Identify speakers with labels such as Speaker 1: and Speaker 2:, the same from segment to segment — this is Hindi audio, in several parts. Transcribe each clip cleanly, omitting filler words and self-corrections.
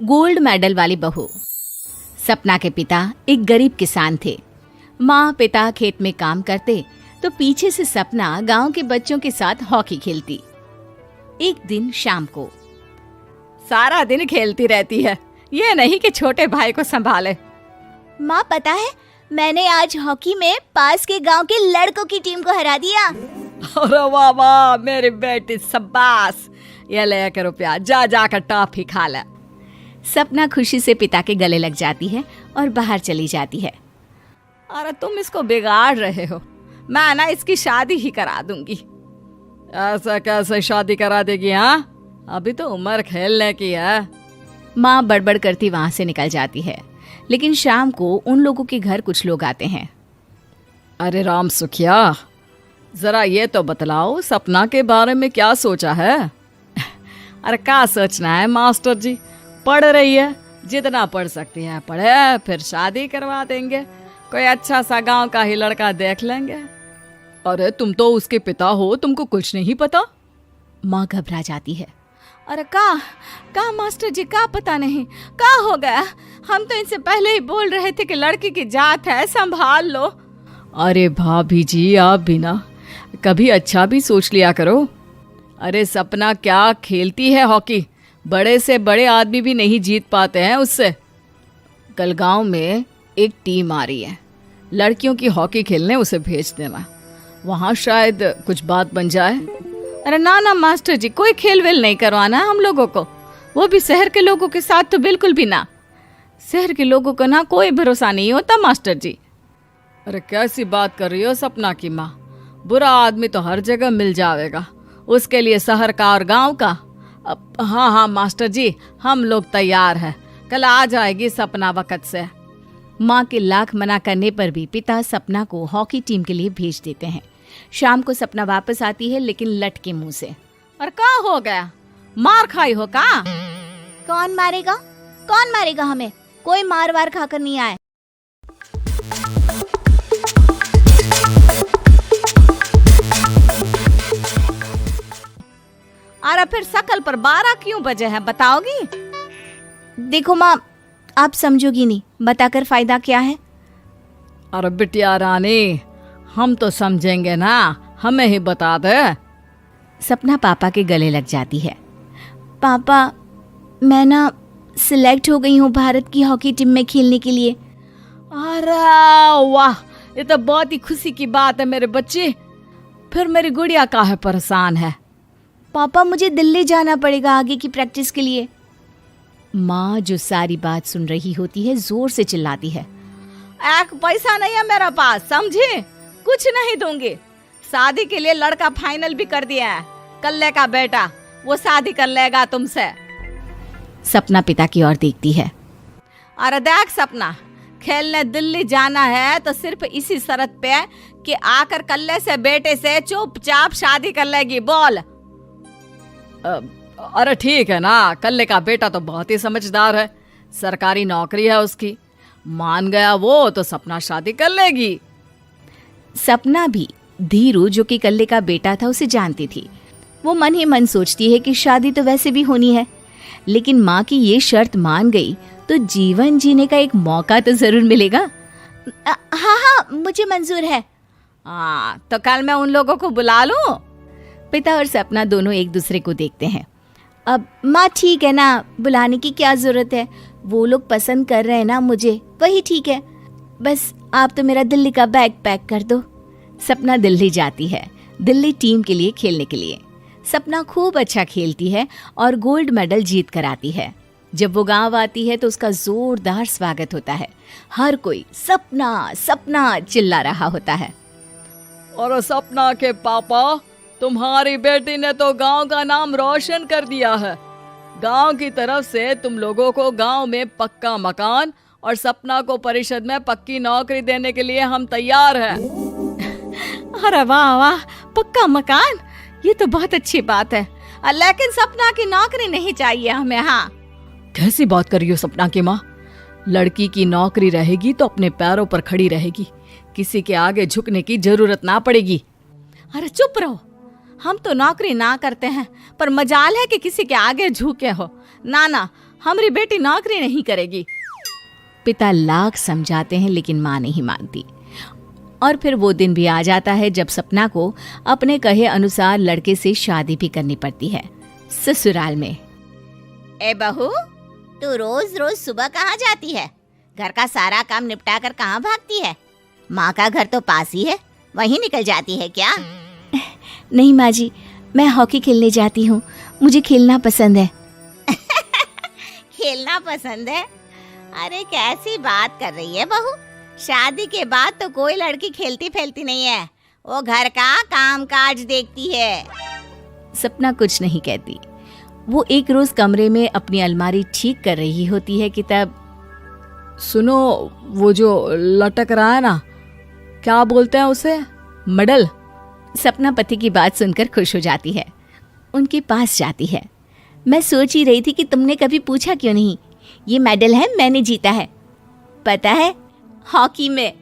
Speaker 1: गोल्ड मेडल वाली बहू। सपना के पिता एक गरीब किसान थे। माँ पिता खेत में काम करते तो पीछे से सपना गांव के बच्चों के साथ हॉकी खेलती। एक दिन शाम को, सारा दिन खेलती रहती है, ये नहीं कि छोटे भाई को संभाले।
Speaker 2: माँ पता है, मैंने आज हॉकी में पास के गांव के लड़कों की टीम को हरा दिया।
Speaker 1: अरे वाह वाह मेरी बेटी, शाबाश। ये ले कर रुपया, जा जाकर टॉफी खा ले। सपना खुशी से पिता के गले लग जाती है और बाहर चली जाती है। अरे तुम इसको बिगाड़ रहे हो, मैं ना इसकी शादी ही करा दूंगी। ऐसा कैसे शादी करा देगी? हाँ, अभी तो उम्र खेलने की है। माँ बड़बड़ करती वहां से निकल जाती है। लेकिन शाम को उन लोगों के घर कुछ लोग आते हैं। अरे राम सुखिया, जरा ये तो बतलाओ, सपना के बारे में क्या सोचा है? अरे क्या सोचना है मास्टर जी, पढ़ रही है, जितना पढ़ सकती है पढ़े, फिर शादी करवा देंगे, कोई अच्छा सा गांव का ही लड़का देख लेंगे। अरे तुम तो उसके पिता हो, तुमको कुछ नहीं पता? माँ घबरा जाती है। अरे का मास्टर जी, का पता नहीं, का हो गया? हम तो इनसे पहले ही बोल रहे थे कि लड़की की जात है, संभाल लो। अरे भाभी जी, आप भी ना कभी अच्छा भी सोच लिया करो। अरे सपना क्या खेलती है हॉकी, बड़े से बड़े आदमी भी नहीं जीत पाते हैं उससे। कल गांव में एक टीम आ रही है, लड़कियों की हॉकी खेलने उसे भेज देना, वहां शायद कुछ बात बन जाए। अरे ना ना मास्टर जी, कोई खेल वेल नहीं करवाना हम लोगों को, वो भी शहर के लोगों के साथ तो बिल्कुल भी ना। शहर के लोगों को ना कोई भरोसा नहीं होता मास्टर जी। अरे कैसी बात कर रही हो सपना की माँ, बुरा आदमी तो हर जगह मिल जाएगा, उसके लिए शहर का और गांव का। हाँ हाँ मास्टर जी, हम लोग तैयार हैं, कल आ जाएगी सपना वक्त से। माँ के लाख मना करने पर भी पिता सपना को हॉकी टीम के लिए भेज देते हैं। शाम को सपना वापस आती है, लेकिन लट के मुंह से। और क्या हो गया, मार खाई हो का?
Speaker 2: कौन मारेगा हमें? कोई मार वार खाकर नहीं आए।
Speaker 1: अरे फिर शकल पर 12 क्यों बजे हैं, बताओगी?
Speaker 2: देखो माँ, आप समझोगी नहीं, बताकर फायदा क्या है?
Speaker 1: अरे बिटिया रानी, हम तो समझेंगे ना, हमें ही बता दे। सपना पापा के गले लग जाती है।
Speaker 2: पापा, मैं ना सिलेक्ट हो गई हूँ भारत की हॉकी टीम में खेलने के लिए।
Speaker 1: अरे वाह, ये तो बहुत ही खुशी की बात है मेरे बच्चे। फिर मेरी गुड़िया काहे परेशान है?
Speaker 2: पापा, मुझे दिल्ली जाना पड़ेगा आगे की प्रैक्टिस के लिए।
Speaker 1: माँ जो सारी बात सुन रही होती है, जोर से चिल्लाती है। एक पैसा नहीं है मेरे पास, समझी? कुछ नहीं दूंगी। शादी के लिए लड़का फाइनल भी कर दिया है, कल्ले का बेटा, वो शादी कर लेगा तुमसे। सपना पिता की ओर देखती है। अरे देख सपना, खेलने दिल्ली जाना है तो सिर्फ इसी शर्त पे कि आकर कल्ले से बेटे से चुपचाप शादी कर लेगी, बोल। अरे ठीक है ना, कल्ले का बेटा तो बहुत ही समझदार है, सरकारी नौकरी है उसकी, मान गया वो तो सपना शादी कर लेगी। सपना भी धीरू, जो कि कल्ले का बेटा था, उसे जानती थी। वो मन ही मन सोचती है कि शादी तो वैसे भी होनी है, लेकिन माँ की ये शर्त मान गई तो जीवन जीने का एक मौका तो जरूर मिलेगा।
Speaker 2: हाँ, मुझे मंजूर है।
Speaker 1: हाँ, तो कल मैं उन लोगों को बुला लूं? पिता और सपना दोनों एक दूसरे को देखते हैं।
Speaker 2: अब माँ ठीक है ना, बुलाने की क्या जरूरत है, वो लोग पसंद कर रहे हैं ना मुझे, वही ठीक है। बस आप तो मेरा दिल्ली का बैग पैक कर दो।
Speaker 1: सपना दिल्ली जाती है, दिल्ली टीम के लिए खेलने के लिए। सपना खूब अच्छा खेलती है और गोल्ड मेडल जीत कर आती है। जब वो गांव आती है तो उसका जोरदार स्वागत होता है। हर कोई सपना सपना चिल्ला रहा होता है। और सपना के पापा, तुम्हारी बेटी ने तो गांव का नाम रोशन कर दिया है। गांव की तरफ से तुम लोगों को गांव में पक्का मकान और सपना को परिषद में पक्की नौकरी देने के लिए हम तैयार हैं। अरे वाह वाह, पक्का मकान, ये तो बहुत अच्छी बात है, लेकिन सपना की नौकरी नहीं चाहिए हमें। हाँ, कैसी बात कर रही हो सपना की माँ? लड़की की नौकरी रहेगी तो अपने पैरों पर खड़ी रहेगी, किसी के आगे झुकने की जरूरत ना पड़ेगी। अरे चुप रहो, हम तो नौकरी ना करते हैं, पर मजाल है कि किसी के आगे झुके हो। ना ना, हमारी बेटी नौकरी नहीं करेगी। पिता लाख समझाते हैं लेकिन माँ नहीं मानती। और फिर वो दिन भी आ जाता है जब सपना को अपने कहे अनुसार लड़के से शादी भी करनी पड़ती है। ससुराल में।
Speaker 2: ए बहू, तू रोज रोज सुबह कहाँ जाती है? घर का सारा काम निपटा कर कहाँ भागती है? माँ का घर तो पास ही है, वहीं निकल जाती है क्या? नहीं माँ जी, मैं हॉकी खेलने जाती हूँ, मुझे खेलना पसंद है। खेलना पसंद है? अरे कैसी बात कर रही है बहू, शादी के बाद तो कोई लड़की खेलती फैलती नहीं है, वो घर का काम काज देखती है।
Speaker 1: सपना कुछ नहीं कहती। वो एक रोज कमरे में अपनी अलमारी ठीक कर रही होती है कि तब सुनो, वो जो लटक रहा है ना, क्या बोलते हैं उसे? मेडल। सपना पति की बात सुनकर खुश हो जाती है, उनके पास जाती है। मैं सोच ही रही थी कि तुमने कभी पूछा क्यों नहीं। ये मेडल है, मैंने जीता है, पता है, हॉकी में।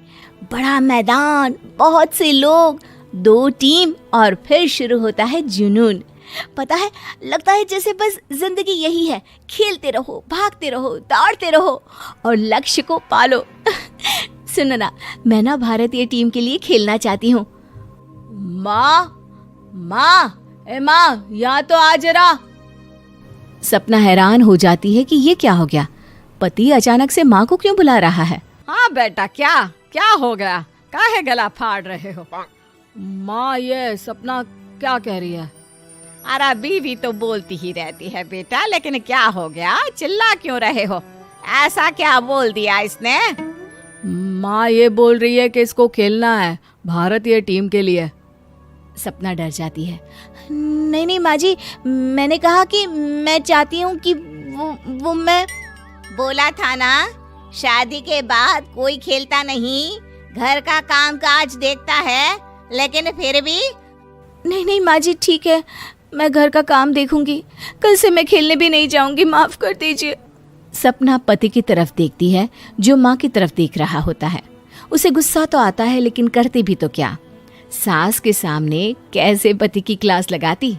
Speaker 1: बड़ा मैदान, बहुत से लोग, 2 टीम और फिर शुरू होता है जुनून। पता है, लगता है जैसे बस जिंदगी यही है, खेलते रहो, भागते रहो, दौड़ते रहो और लक्ष्य को पालो। सुनो ना, मैं ना भारतीय टीम के लिए खेलना चाहती हूँ। माँ, यहाँ तो आ जरा। सपना हैरान हो जाती है कि ये क्या हो गया, पति अचानक से माँ को क्यों बुला रहा है। हाँ बेटा, क्या हो गया, काहे गला फाड़ रहे हो? माँ, ये सपना क्या कह रही है? अरे बीवी तो बोलती ही रहती है बेटा, लेकिन क्या हो गया, चिल्ला क्यों रहे हो? ऐसा क्या बोल दिया इसने? माँ ये बोल रही है कि इसको खेलना है भारतीय टीम के लिए। सपना डर जाती है। नहीं माँ जी, मैंने कहा कि मैं चाहती हूँ कि वो मैं बोला था ना, शादी के बाद कोई खेलता नहीं, घर का काम काज देखता है, लेकिन फिर भी। नहीं माँ जी, ठीक है, मैं घर का काम देखूंगी, कल से मैं खेलने भी नहीं जाऊंगी, माफ कर दीजिए। सपना पति की तरफ देखती है जो माँ की तरफ देख रहा होता है। उसे गुस्सा तो आता है लेकिन करती भी तो क्या, सास के सामने कैसे पति की क्लास लगाती।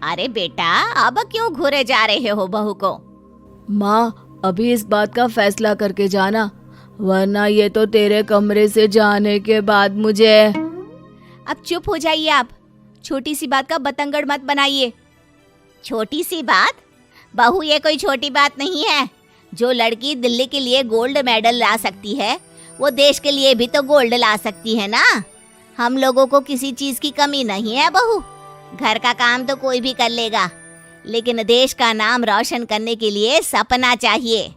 Speaker 1: अरे बेटा, अब क्यों घूरे जा रहे हो बहू को? माँ, अभी इस बात का फैसला करके जाना, वरना ये तो तेरे कमरे से जाने के बाद मुझे। अब चुप हो जाइए आप, छोटी सी बात का बतंगड़ मत बनाइए। छोटी सी बात? बहू, ये कोई छोटी बात नहीं है। जो लड़की दिल्ली के लिए गोल्ड मेडल ला सकती है, वो देश के लिए भी तो गोल्ड ला सकती है ना। हम लोगों को किसी चीज की कमी नहीं है बहू, घर का काम तो कोई भी कर लेगा, लेकिन देश का नाम रोशन करने के लिए सपना चाहिए।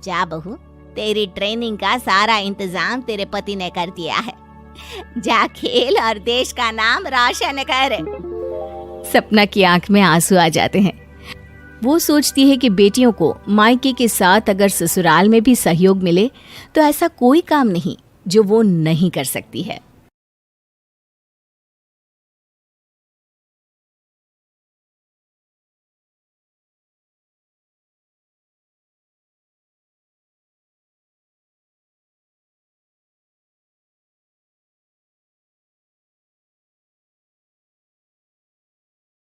Speaker 1: जा बहू, तेरी ट्रेनिंग का सारा इंतजाम तेरे पति ने कर दिया है, जा खेल और देश का नाम रोशन कर। सपना की आंख में आंसू आ जाते हैं। वो सोचती है कि बेटियों को मायके के साथ अगर ससुराल में भी सहयोग मिले तो ऐसा कोई काम नहीं जो वो नहीं कर सकती है।